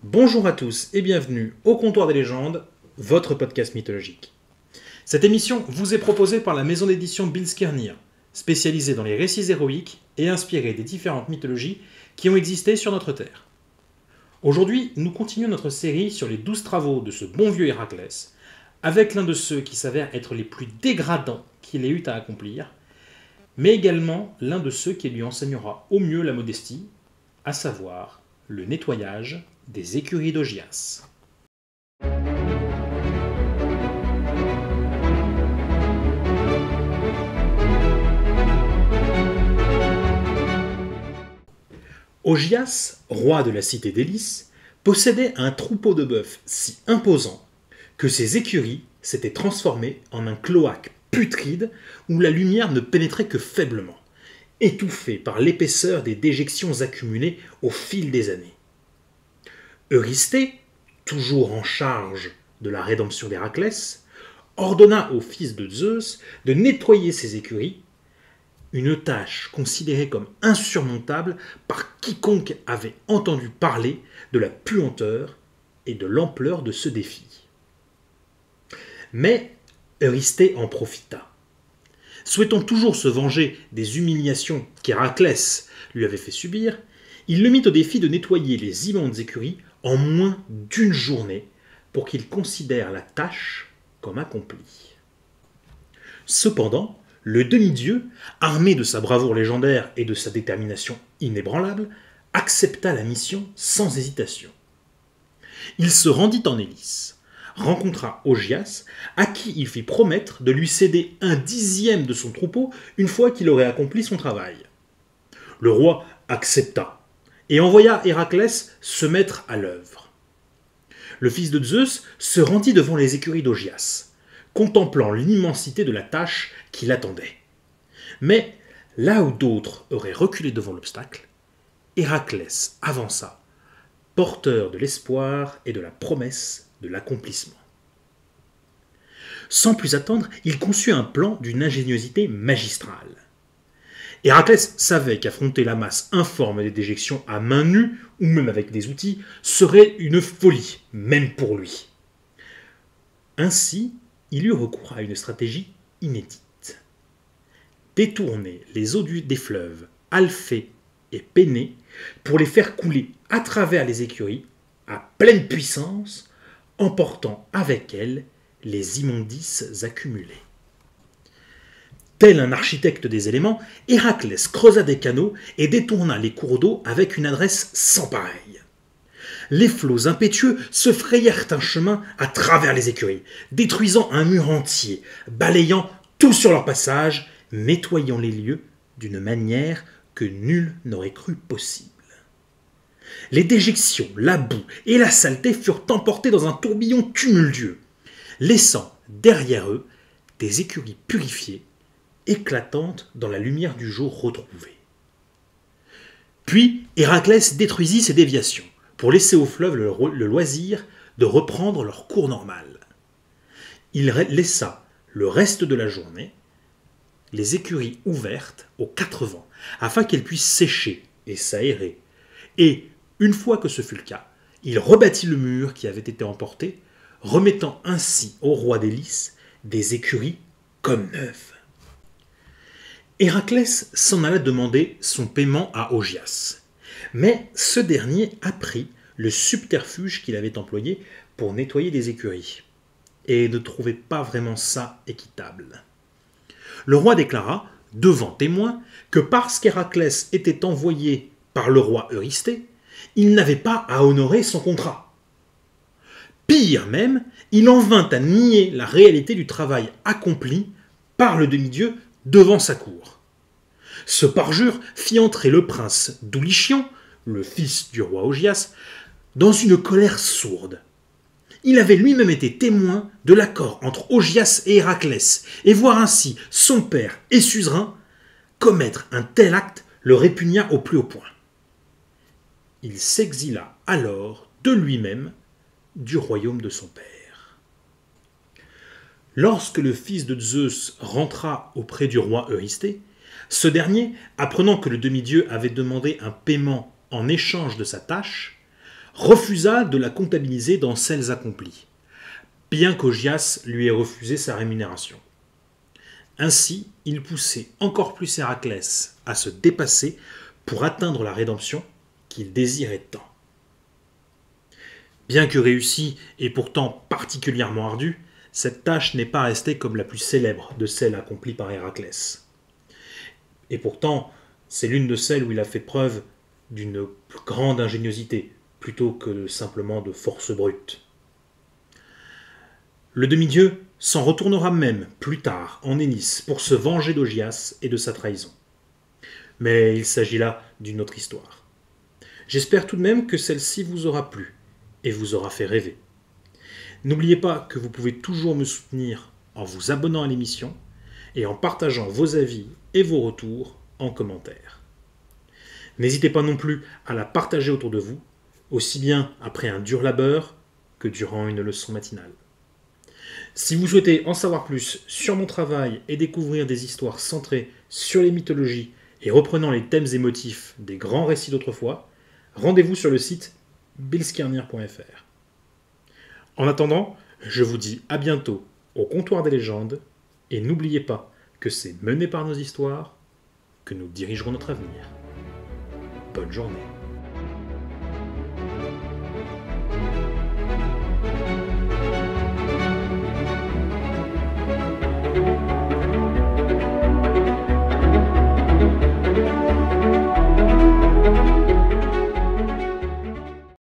Bonjour à tous et bienvenue au Comptoir des légendes, votre podcast mythologique. Cette émission vous est proposée par la maison d'édition Bilskirnir, spécialisée dans les récits héroïques et inspirée des différentes mythologies qui ont existé sur notre Terre. Aujourd'hui, nous continuons notre série sur les 12 travaux de ce bon vieux Héraclès, avec l'un de ceux qui s'avèrent être les plus dégradants qu'il ait eu à accomplir, mais également l'un de ceux qui lui enseignera au mieux la modestie, à savoir le nettoyage des écuries d'Augias. Augias, roi de la cité d'Élis, possédait un troupeau de bœufs si imposant que ses écuries s'étaient transformées en un cloaque putride où la lumière ne pénétrait que faiblement, étouffée par l'épaisseur des déjections accumulées au fil des années. Eurysthée, toujours en charge de la rédemption d'Héraclès, ordonna au fils de Zeus de nettoyer ses écuries, une tâche considérée comme insurmontable par quiconque avait entendu parler de la puanteur et de l'ampleur de ce défi. Mais Eurysthée en profita. Souhaitant toujours se venger des humiliations qu'Héraclès lui avait fait subir, il le mit au défi de nettoyer les immondes écuries en moins d'une journée pour qu'il considère la tâche comme accomplie. Cependant, le demi-dieu, armé de sa bravoure légendaire et de sa détermination inébranlable, accepta la mission sans hésitation. Il se rendit en Élis, rencontra Augias, à qui il fit promettre de lui céder 1/10 de son troupeau une fois qu'il aurait accompli son travail. Le roi accepta et envoya Héraclès se mettre à l'œuvre. Le fils de Zeus se rendit devant les écuries d'Augias, contemplant l'immensité de la tâche qui l'attendait. Mais là où d'autres auraient reculé devant l'obstacle, Héraclès avança, porteur de l'espoir et de la promesse de l'accomplissement. Sans plus attendre, il conçut un plan d'une ingéniosité magistrale. Héraclès savait qu'affronter la masse informe des déjections à main nue, ou même avec des outils, serait une folie, même pour lui. Ainsi, il eut recours à une stratégie inédite. Détourner les eaux des fleuves Alphée et Pénée pour les faire couler à travers les écuries à pleine puissance, emportant avec elles les immondices accumulées. Tel un architecte des éléments, Héraclès creusa des canaux et détourna les cours d'eau avec une adresse sans pareille. Les flots impétueux se frayèrent un chemin à travers les écuries, détruisant un mur entier, balayant tout sur leur passage, nettoyant les lieux d'une manière que nul n'aurait cru possible. Les déjections, la boue et la saleté furent emportés dans un tourbillon tumultueux, laissant derrière eux des écuries purifiées, éclatantes dans la lumière du jour retrouvée. Puis Héraclès détruisit ces déviations, pour laisser au fleuve le loisir de reprendre leur cours normal. Il laissa le reste de la journée les écuries ouvertes aux 4 vents, afin qu'elles puissent sécher et s'aérer. Et, une fois que ce fut le cas, il rebâtit le mur qui avait été emporté, remettant ainsi au roi d'Élis des écuries comme neuves. Héraclès s'en alla demander son paiement à Augias. Mais ce dernier apprit le subterfuge qu'il avait employé pour nettoyer les écuries, et ne trouvait pas vraiment ça équitable. Le roi déclara, devant témoins, que parce qu'Héraclès était envoyé par le roi Eurysthée, il n'avait pas à honorer son contrat. Pire même, il en vint à nier la réalité du travail accompli par le demi-dieu devant sa cour. Ce parjure fit entrer le prince Doulichion, le fils du roi Augias, dans une colère sourde. Il avait lui-même été témoin de l'accord entre Augias et Héraclès, et voir ainsi son père et suzerain commettre un tel acte le répugna au plus haut point. Il s'exila alors de lui-même du royaume de son père. Lorsque le fils de Zeus rentra auprès du roi Eurysthée, ce dernier, apprenant que le demi-dieu avait demandé un paiement en échange de sa tâche, refusa de la comptabiliser dans celles accomplies, bien qu'Augias lui ait refusé sa rémunération. Ainsi, il poussait encore plus Héraclès à se dépasser pour atteindre la rédemption qu'il désirait tant. Bien que réussie et pourtant particulièrement ardue, cette tâche n'est pas restée comme la plus célèbre de celles accomplies par Héraclès. Et pourtant, c'est l'une de celles où il a fait preuve d'une grande ingéniosité, plutôt que simplement de force brute. Le demi-dieu s'en retournera même plus tard en Élis pour se venger d'Augias et de sa trahison. Mais il s'agit là d'une autre histoire. J'espère tout de même que celle-ci vous aura plu et vous aura fait rêver. N'oubliez pas que vous pouvez toujours me soutenir en vous abonnant à l'émission et en partageant vos avis et vos retours en commentaire. N'hésitez pas non plus à la partager autour de vous, aussi bien après un dur labeur que durant une leçon matinale. Si vous souhaitez en savoir plus sur mon travail et découvrir des histoires centrées sur les mythologies et reprenant les thèmes et motifs des grands récits d'autrefois, rendez-vous sur le site billskirnir.fr. En attendant, je vous dis à bientôt au comptoir des légendes et n'oubliez pas que c'est mené par nos histoires que nous dirigerons notre avenir. Bonne journée.